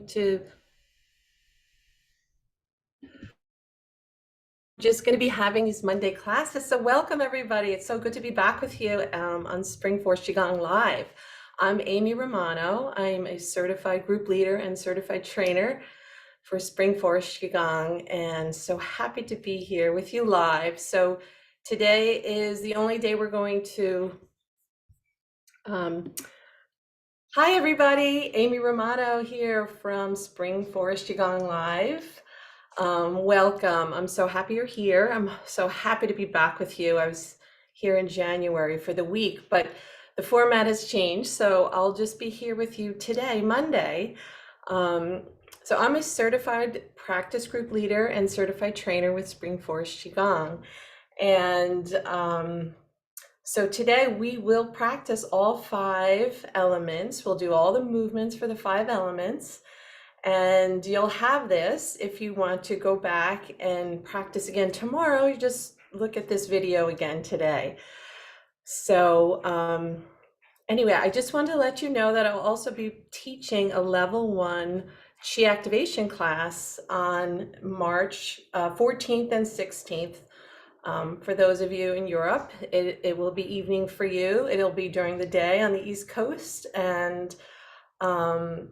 to just going to be having these Monday classes. So welcome everybody. It's so good to be back with you on Spring Force Qigong Live. I'm Amy Romano. I'm a certified group leader and certified trainer for Spring Force Qigong, and so happy to be here with you live. So today is the only day we're going to hi everybody, Amy Romano here from Spring Forest Qigong Live. Welcome. I'm so happy you're here. I'm so happy to be back with you. I was here in January for the week, but the format has changed, so I'll just be here with you today, Monday. So I'm a certified practice group leader and certified trainer with Spring Forest Qigong. And so today we will practice all 5 elements. We'll do all the movements for the 5 elements. And you'll have this if you want to go back and practice again tomorrow. You just look at this video again today. So anyway, I just wanted to let you know that I'll also be teaching a level 1 Qi activation class on March 14th and 16th. For those of you in Europe, it will be evening for you. It'll be during the day on the East Coast, and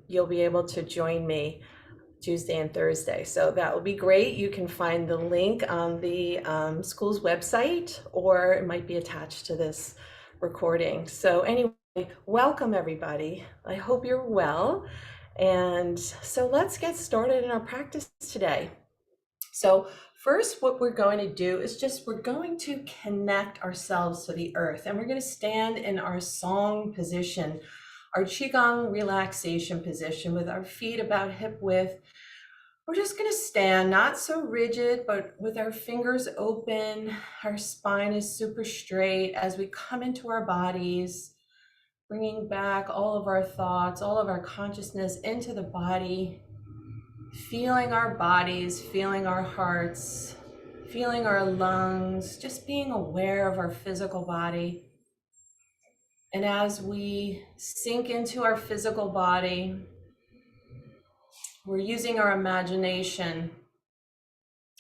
you'll be able to join me Tuesday and Thursday. So that will be great. You can find the link on the school's website, or it might be attached to this recording. So anyway, welcome everybody. I hope you're well. And so let's get started in our practice today. So first, what we're going to do is we're going to connect ourselves to the earth, and we're going to stand in our song position, our Qigong relaxation position, with our feet about hip width. We're just going to stand, not so rigid, but with our fingers open. Our spine is super straight as we come into our bodies, bringing back all of our thoughts, all of our consciousness into the body, feeling our bodies, feeling our hearts, feeling our lungs, just being aware of our physical body. And as we sink into our physical body, we're using our imagination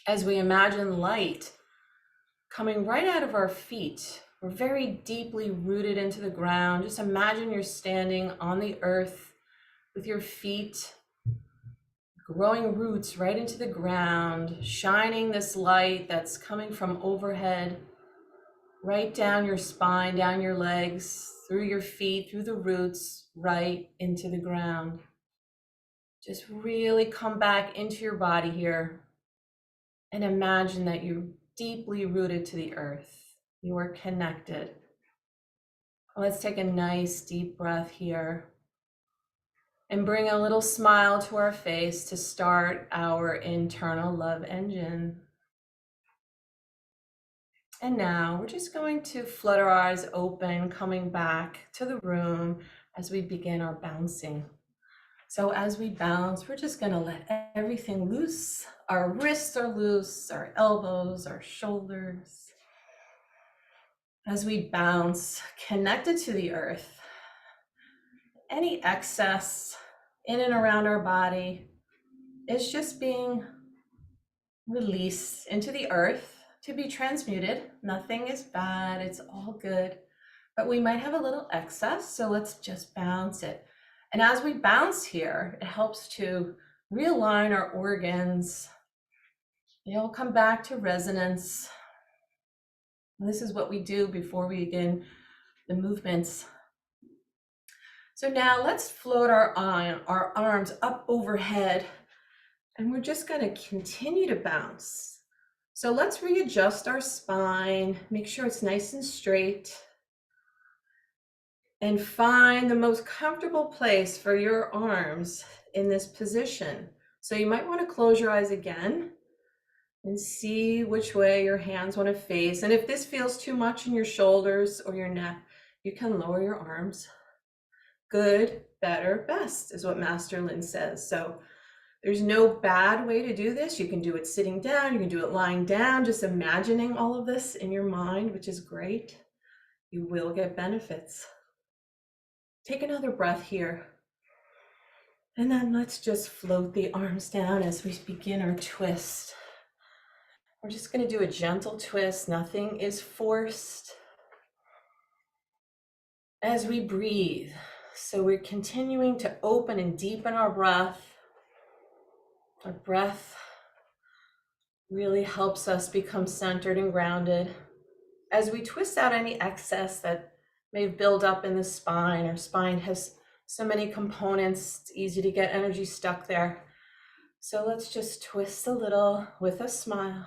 as we imagine light coming right out of our feet. We're very deeply rooted into the ground. Just imagine you're standing on the earth with your feet growing roots right into the ground, shining this light that's coming from overhead, right down your spine, down your legs, through your feet, through the roots, right into the ground. Just really come back into your body here and imagine that you're deeply rooted to the earth. You are connected. Let's take a nice deep breath here and bring a little smile to our face to start our internal love engine. And now we're just going to flutter our eyes open, coming back to the room as we begin our bouncing. So as we bounce, we're just going to let everything loose. Our wrists are loose, our elbows, our shoulders. As we bounce, connected to the earth, any excess in and around our body is just being released into the earth to be transmuted. Nothing is bad, it's all good, but we might have a little excess, so let's just bounce it. And as we bounce here, it helps to realign our organs. They all come back to resonance. And this is what we do before we begin the movements. So now let's float our arms up overhead, and we're just going to continue to bounce. So let's readjust our spine, make sure it's nice and straight, and find the most comfortable place for your arms in this position. So you might want to close your eyes again and see which way your hands want to face. And if this feels too much in your shoulders or your neck, you can lower your arms. Good, better, best is what Master Lin says. So there's no bad way to do this. You can do it sitting down, you can do it lying down, just imagining all of this in your mind, which is great. You will get benefits. Take another breath here. And then let's just float the arms down as we begin our twist. We're just going to do a gentle twist. Nothing is forced as we breathe. So we're continuing to open and deepen our breath. Our breath really helps us become centered and grounded. As we twist out any excess that may build up in the spine, our spine has so many components, it's easy to get energy stuck there. So let's just twist a little with a smile.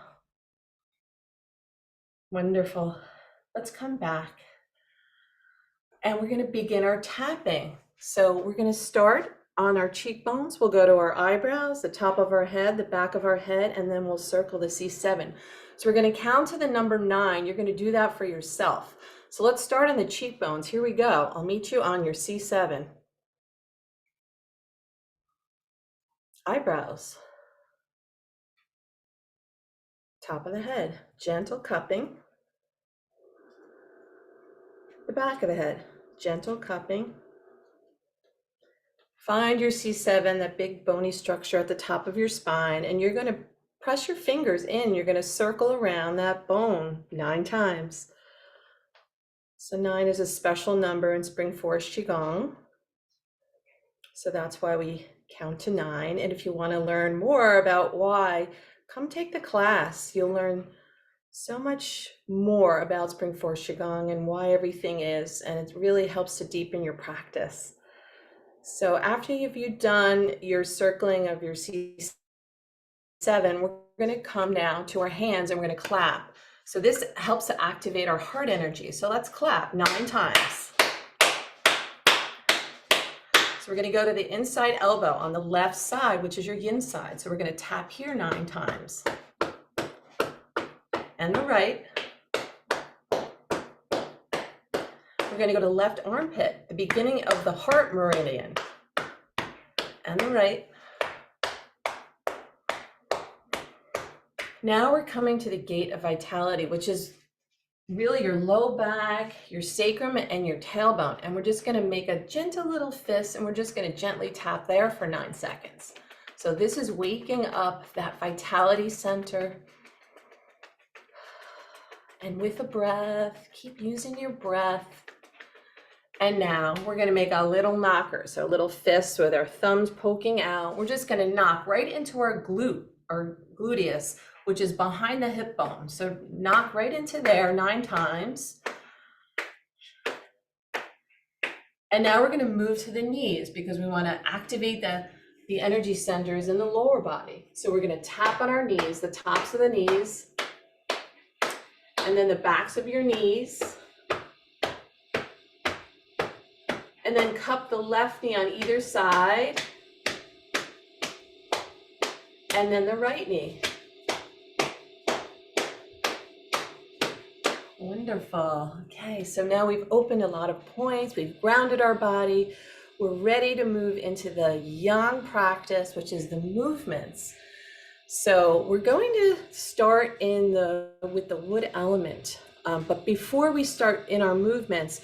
Wonderful. Let's come back. And we're going to begin our tapping. So we're going to start on our cheekbones. We'll go to our eyebrows, the top of our head, the back of our head, and then we'll circle the C7. So we're going to count to the number 9. You're going to do that for yourself. So let's start on the cheekbones. Here we go. I'll meet you on your C7. Eyebrows. Top of the head. Gentle cupping. The back of the head. Gentle cupping. Find your C7, that big bony structure at the top of your spine, and you're going to press your fingers in. You're going to circle around that bone 9 times. So 9 is a special number in Spring Forest Qigong. So that's why we count to 9. And if you want to learn more about why, come take the class. You'll learn so much more about Spring Forest Qigong and why everything is, and it really helps to deepen your practice. So after you've done your circling of your C7, we're going to come now to our hands and we're going to clap. So this helps to activate our heart energy. So let's clap 9 times. So we're going to go to the inside elbow on the left side, which is your yin side. So we're going to tap here 9 times. And the right. We're going to go to left armpit, the beginning of the heart meridian. And the right. Now we're coming to the gate of vitality, which is really your low back, your sacrum, and your tailbone. And we're just going to make a gentle little fist, and we're just going to gently tap there for 9 seconds. So this is waking up that vitality center. And with a breath, keep using your breath. And now we're going to make a little knocker, so a little fist with our thumbs poking out. We're just going to knock right into our glute, or gluteus, which is behind the hip bone. So knock right into there 9 times. And now we're going to move to the knees because we want to activate the energy centers in the lower body. So we're going to tap on our knees, the tops of the knees, and then the backs of your knees. And then cup the left knee on either side. And then the right knee. Wonderful. Okay, so now we've opened a lot of points. We've grounded our body. We're ready to move into the yang practice, which is the movements. So we're going to start with the wood element. But before we start in our movements,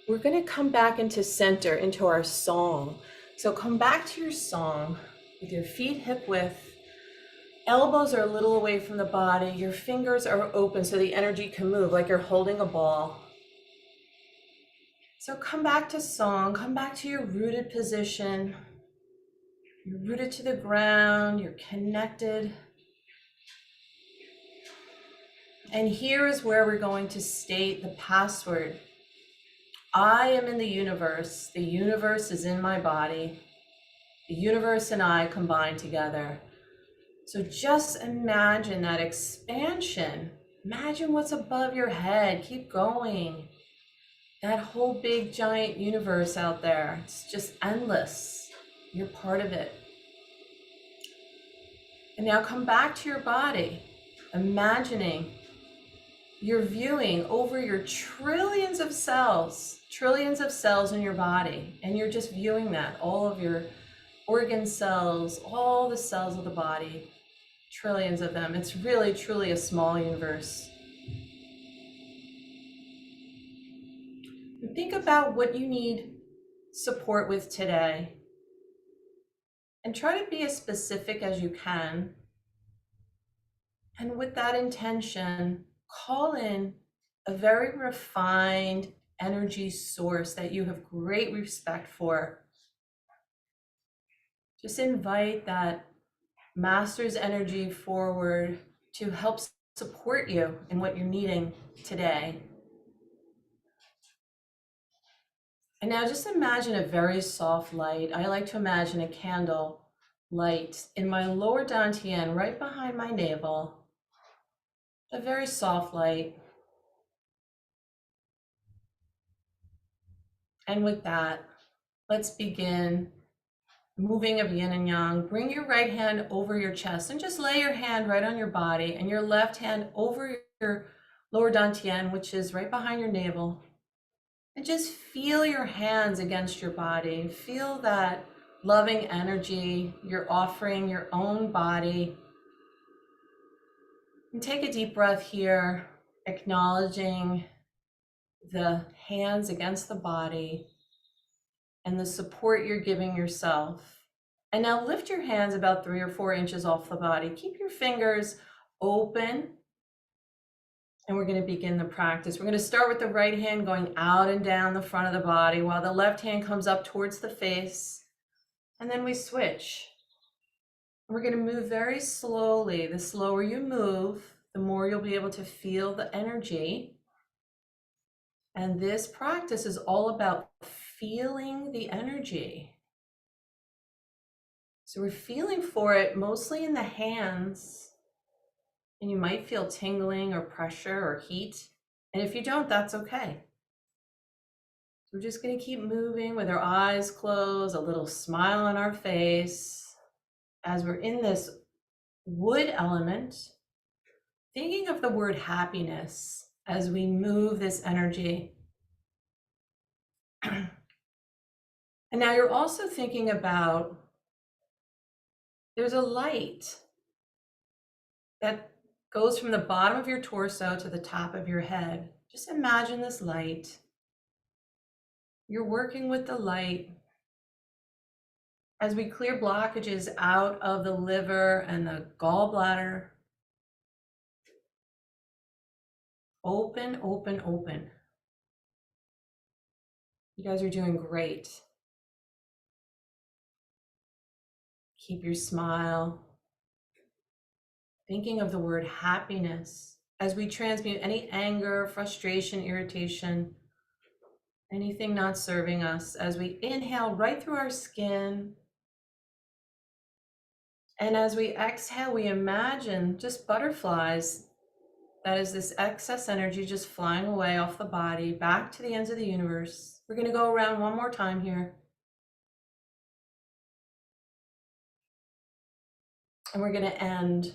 we're going to come back into center, into our song. So come back to your song with your feet hip width. Elbows are a little away from the body. Your fingers are open so the energy can move like you're holding a ball. So come back to song. Come back to your rooted position. You're rooted to the ground. You're connected. And here is where we're going to state the password. I am in the universe. The universe is in my body. The universe and I combine together. So just imagine that expansion. Imagine what's above your head. Keep going. That whole big giant universe out there. It's just endless. You're part of it. And now come back to your body, imagining you're viewing over your trillions of cells in your body, and you're just viewing that, all of your organ cells, all the cells of the body, trillions of them. It's really, truly a small universe. And think about what you need support with today. And try to be as specific as you can. And with that intention, call in a very refined energy source that you have great respect for. Just invite that master's energy forward to help support you in what you're needing today. And now just imagine a very soft light. I like to imagine a candle light in my lower dantian, right behind my navel. A very soft light. And with that, let's begin moving of yin and yang. Bring your right hand over your chest and just lay your hand right on your body and your left hand over your lower dantian, which is right behind your navel. And just feel your hands against your body. Feel that loving energy you're offering your own body. And take a deep breath here, acknowledging the hands against the body and the support you're giving yourself. And now lift your hands about 3 or 4 inches off the body. Keep your fingers open. And we're going to begin the practice. We're going to start with the right hand going out and down the front of the body while the left hand comes up towards the face. And then we switch. We're going to move very slowly. The slower you move, the more you'll be able to feel the energy. And this practice is all about feeling the energy. So we're feeling for it mostly in the hands. And you might feel tingling or pressure or heat. And if you don't, that's okay. We're just going to keep moving with our eyes closed, a little smile on our face as we're in this wood element, thinking of the word happiness as we move this energy. And now you're also thinking about there's a light that goes from the bottom of your torso to the top of your head. Just imagine this light. You're working with the light as we clear blockages out of the liver and the gallbladder. Open, open, open. You guys are doing great. Keep your smile. Thinking of the word happiness as we transmute any anger, frustration, irritation, anything not serving us, as we inhale right through our skin. And as we exhale, we imagine just butterflies. That is this excess energy just flying away off the body, back to the ends of the universe. We're going to go around one more time here. And we're going to end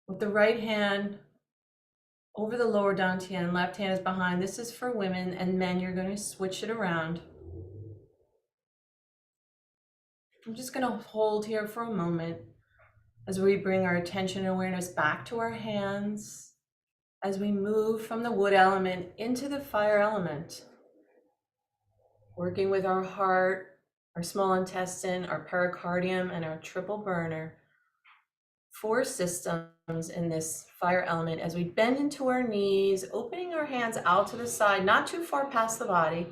with the right hand over the lower dantian, left hand is behind. This is for women, and men, you're going to switch it around. I'm just going to hold here for a moment as we bring our attention and awareness back to our hands as we move from the wood element into the fire element, working with our heart, our small intestine, our pericardium, and our triple burner. 4 systems in this fire element as we bend into our knees, opening our hands out to the side, not too far past the body.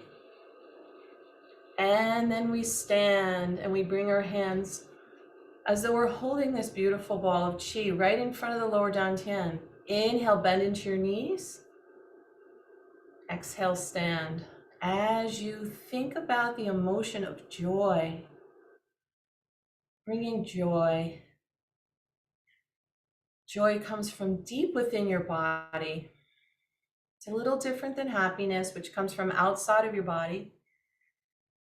And then we stand and we bring our hands as though we're holding this beautiful ball of qi right in front of the lower dantian. Inhale, bend into your knees. Exhale, stand. As you think about the emotion of joy, bringing joy. Joy comes from deep within your body. It's a little different than happiness, which comes from outside of your body.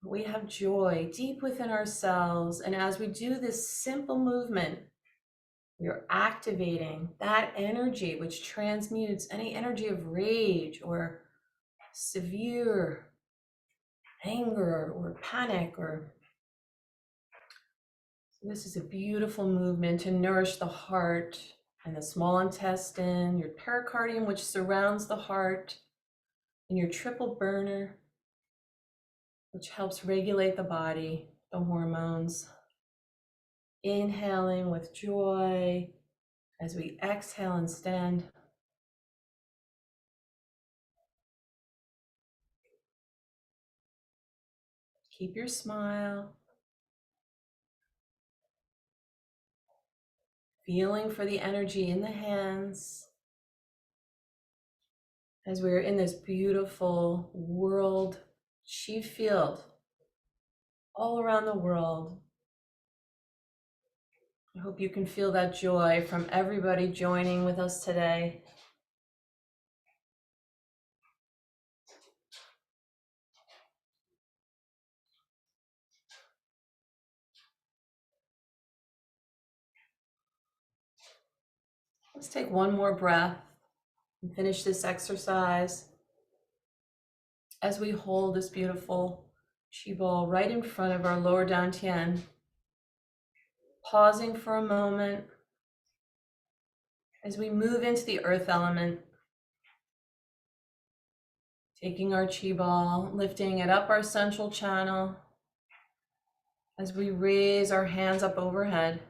We have joy deep within ourselves. And as we do this simple movement, we are activating that energy which transmutes any energy of rage or severe anger or panic. So this is a beautiful movement to nourish the heart and the small intestine, your pericardium, which surrounds the heart, and your triple burner, which helps regulate the body, the hormones. Inhaling with joy as we exhale and stand. Keep your smile. Feeling for the energy in the hands as we're in this beautiful world chi field all around the world. I hope you can feel that joy from everybody joining with us today. Let's take one more breath and finish this exercise as we hold this beautiful chi ball right in front of our lower dantian, pausing for a moment as we move into the earth element, taking our chi ball, lifting it up our central channel as we raise our hands up overhead.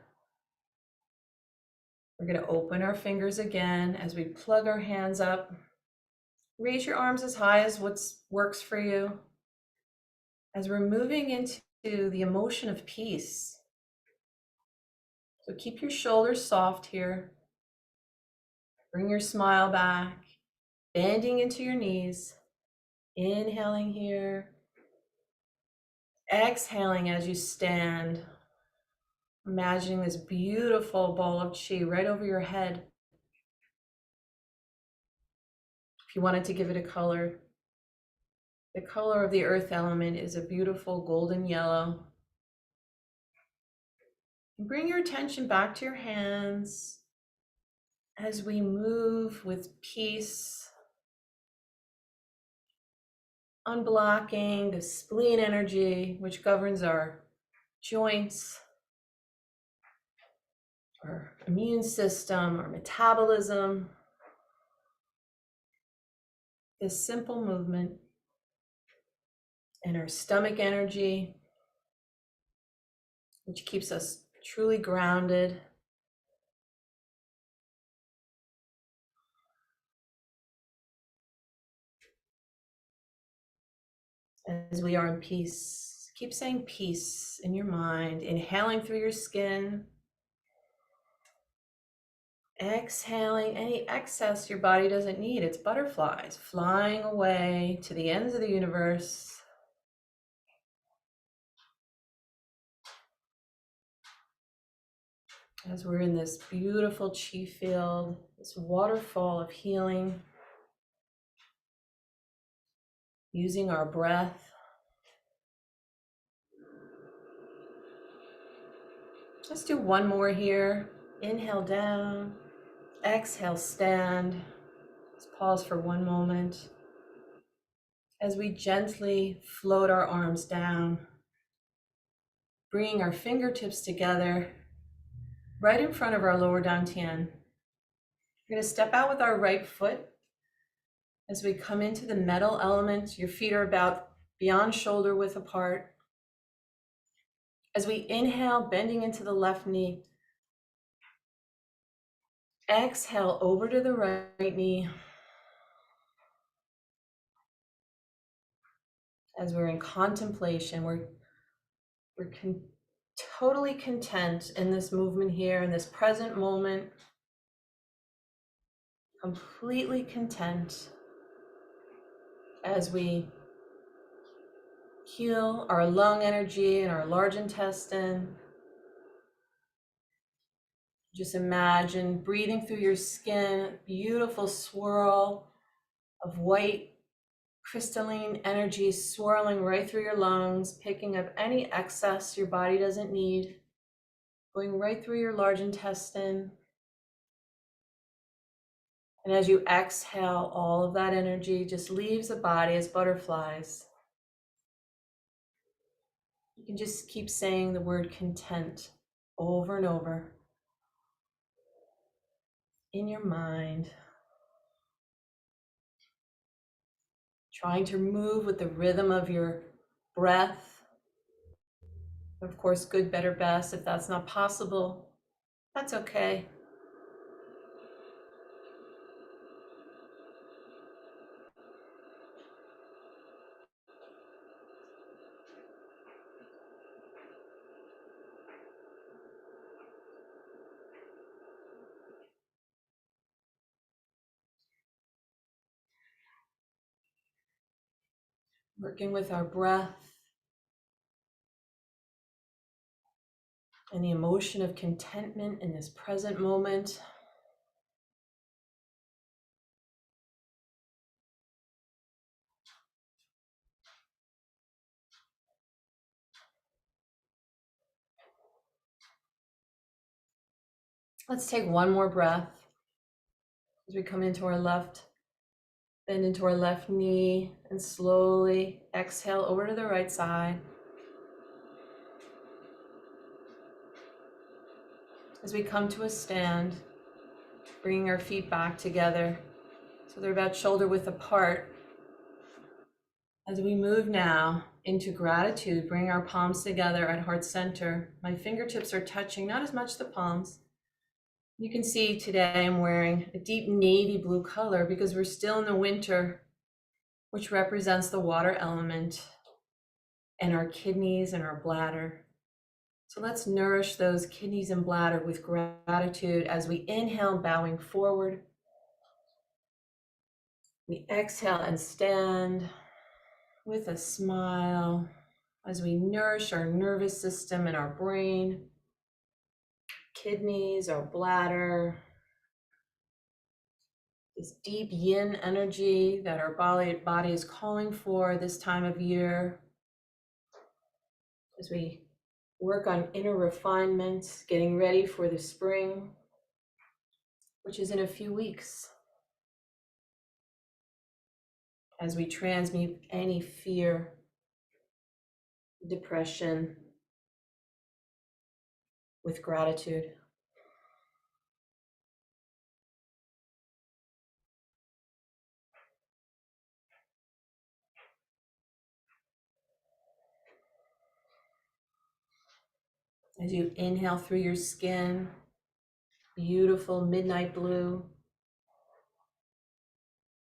We're going to open our fingers again as we plug our hands up. Raise your arms as high as what works for you. As we're moving into the emotion of peace. So keep your shoulders soft here. Bring your smile back, bending into your knees. Inhaling here. Exhaling as you stand. Imagining this beautiful ball of chi right over your head. If you wanted to give it a color, the color of the earth element is a beautiful golden yellow. Bring your attention back to your hands as we move with peace, unblocking the spleen energy, which governs our joints, our immune system, our metabolism. This simple movement and our stomach energy, which keeps us truly grounded. As we are in peace, keep saying peace in your mind, inhaling through your skin, exhaling any excess your body doesn't need. It's butterflies flying away to the ends of the universe. As we're in this beautiful chi field, this waterfall of healing, using our breath. Let's do one more here. Inhale down, exhale, stand. Let's pause for one moment as we gently float our arms down, bringing our fingertips together right in front of our lower dantian. We're going to step out with our right foot as we come into the metal element. Your feet are about beyond shoulder width apart. As we inhale, bending into the left knee. Exhale over to the right knee. As we're in contemplation, we're totally content in this movement here, in this present moment. Completely content as we heal our lung energy and our large intestine. Just imagine breathing through your skin, beautiful swirl of white crystalline energy swirling right through your lungs, picking up any excess your body doesn't need, going right through your large intestine. And as you exhale, all of that energy just leaves the body as butterflies. You can just keep saying the word content over and over in your mind, trying to move with the rhythm of your breath, Of course, good, better, best. If that's not possible, that's okay. Working with our breath and the emotion of contentment in this present moment. Let's take one more breath as we come into our left, bend into our left knee, and slowly exhale over to the right side. As we come to a stand, bringing our feet back together so they're about shoulder width apart. As we move now into gratitude, bring our palms together at heart center. My fingertips are touching, not as much the palms. You can see today I'm wearing a deep navy blue color because we're still in the winter, which represents the water element and our kidneys and our bladder. So let's nourish those kidneys and bladder with gratitude as we inhale, bowing forward. We exhale and stand with a smile as we nourish our nervous system and our brain, kidneys, our bladder, this deep yin energy that our body is calling for this time of year as we work on inner refinements, getting ready for the spring, which is in a few weeks. As we transmute any fear, depression with gratitude. As you inhale through your skin, beautiful midnight blue.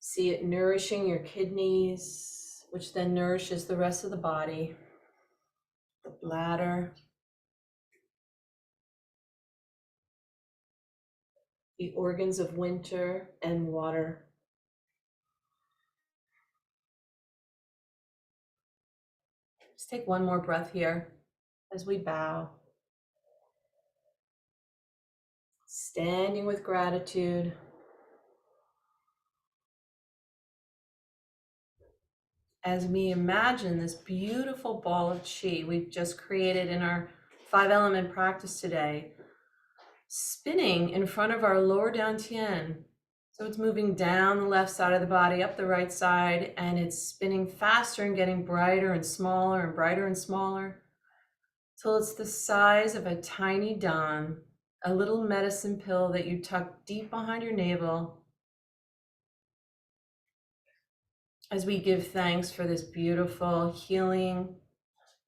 See it nourishing your kidneys, which then nourishes the rest of the body, the bladder, the organs of winter and water. Just take one more breath here as we bow. Standing with gratitude. As we imagine this beautiful ball of chi we've just created in our 5-element practice today, spinning in front of our lower dantian. So it's moving down the left side of the body, up the right side, and it's spinning faster and getting brighter and smaller and brighter and smaller till it's the size of a tiny dawn, a little medicine pill that you tuck deep behind your navel as we give thanks for this beautiful healing,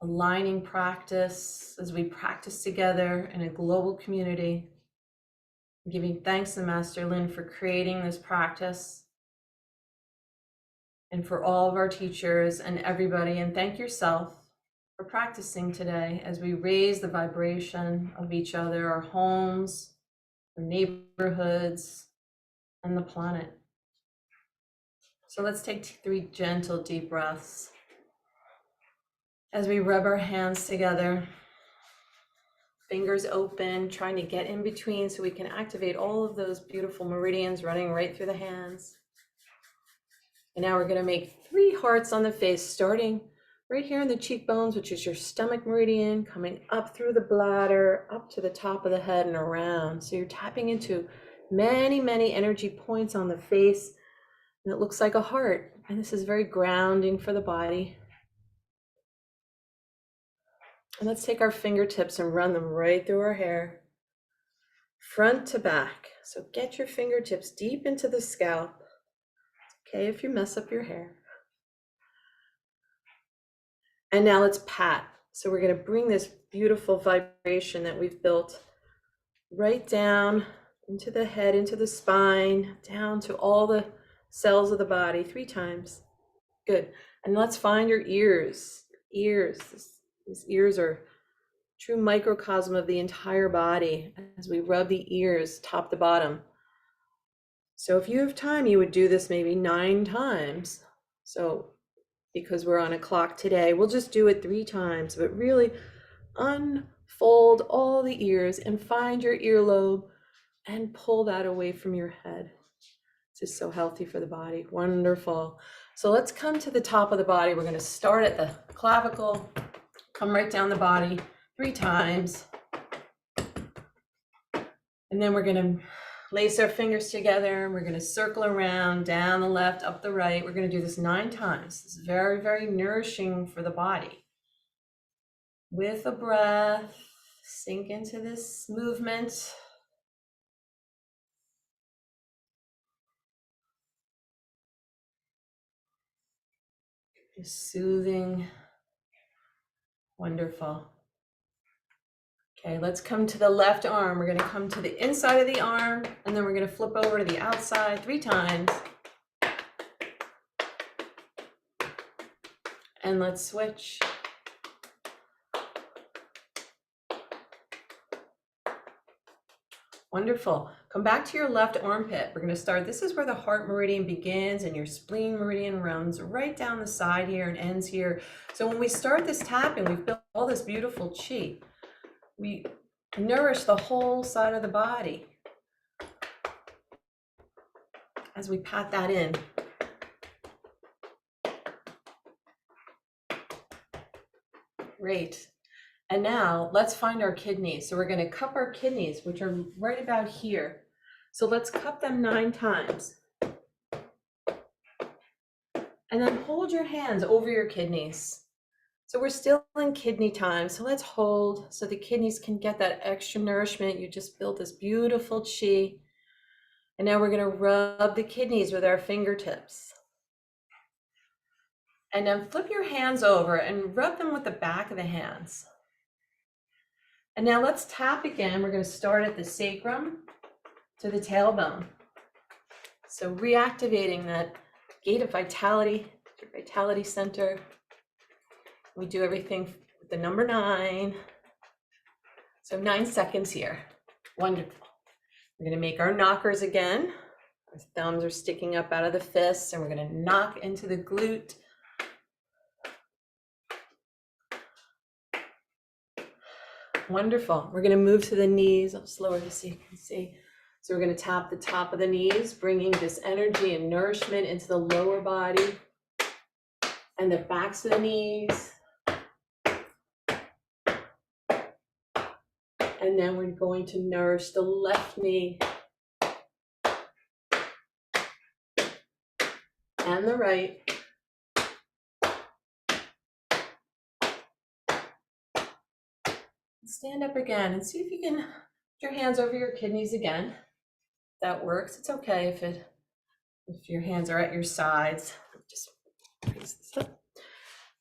aligning practice as we practice together in a global community. Giving thanks to Master Lin for creating this practice and for all of our teachers and everybody. And thank yourself for practicing today as we raise the vibration of each other, our homes, our neighborhoods, and the planet. So let's take 3 gentle deep breaths as we rub our hands together, fingers open, trying to get in between so we can activate all of those beautiful meridians running right through the hands. And now we're going to make 3 hearts on the face, starting right here in the cheekbones, which is your stomach meridian, coming up through the bladder, up to the top of the head and around. So you're tapping into many, many energy points on the face, and it looks like a heart. And this is very grounding for the body. And let's take our fingertips and run them right through our hair, front to back. So get your fingertips deep into the scalp. It's okay if you mess up your hair. And now let's pat. So we're going to bring this beautiful vibration that we've built right down into the head, into the spine, down to all the cells of the body 3 times. Good. And let's find your ears. Ears. These ears are true microcosm of the entire body as we rub the ears top to bottom. So if you have time, you would do this maybe 9 times. So because we're on a clock today, we'll just do it 3 times, but really unfold all the ears and find your earlobe and pull that away from your head. This is so healthy for the body. Wonderful. So let's come to the top of the body. We're going to start at the clavicle, come right down the body 3 times. And then we're going to lace our fingers together. We're going to circle around, down the left, up the right. We're going to do this 9 times. This is very, very nourishing for the body. With a breath, sink into this movement. Just soothing. Wonderful. Okay, let's come to the left arm. We're going to come to the inside of the arm, and then we're going to flip over to the outside 3 times. And let's switch. Wonderful. Come back to your left armpit. We're going to start. This is where the heart meridian begins and your spleen meridian runs right down the side here and ends here. So when we start this tapping, we've built all this beautiful chi. We nourish the whole side of the body as we pat that in. Great. And now let's find our kidneys. So we're going to cup our kidneys, which are right about here. So let's cup them 9 times. And then hold your hands over your kidneys. So we're still in kidney time. So let's hold so the kidneys can get that extra nourishment. You just built this beautiful chi. And now we're going to rub the kidneys with our fingertips. And then flip your hands over and rub them with the back of the hands. And now let's tap again. We're going to start at the sacrum to the tailbone. So reactivating that gate of vitality, your vitality center. We do everything with the number 9. So 9 seconds here. Wonderful. We're going to make our knockers again. Our thumbs are sticking up out of the fists, and we're going to knock into the glute. Wonderful. We're going to move to the knees. I'll slower this so you can see. So we're going to tap the top of the knees, bringing this energy and nourishment into the lower body and the backs of the knees. And then we're going to nourish the left knee and the right. Stand up again and see if you can put your hands over your kidneys again. That works. It's okay if your hands are at your sides. Just raise this up.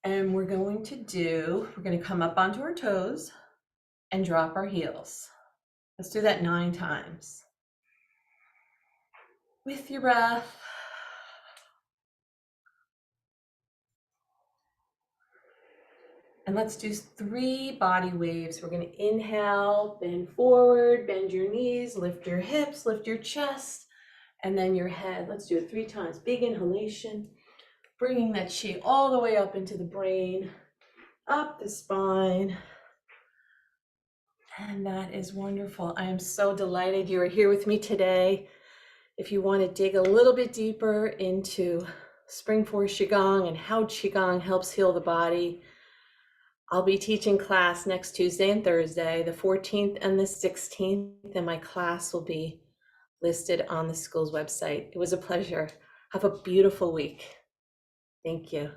And we're going to come up onto our toes and drop our heels. Let's do that 9 times. With your breath. And let's do 3 body waves. We're going to inhale, bend forward, bend your knees, lift your hips, lift your chest, and then your head. Let's do it 3 times. Big inhalation, bringing that chi all the way up into the brain, up the spine. And that is wonderful. I am so delighted you are here with me today. If you want to dig a little bit deeper into Spring Force Qigong and how Qigong helps heal the body, I'll be teaching class next Tuesday and Thursday, the 14th and the 16th, and my class will be listed on the school's website. It was a pleasure. Have a beautiful week. Thank you.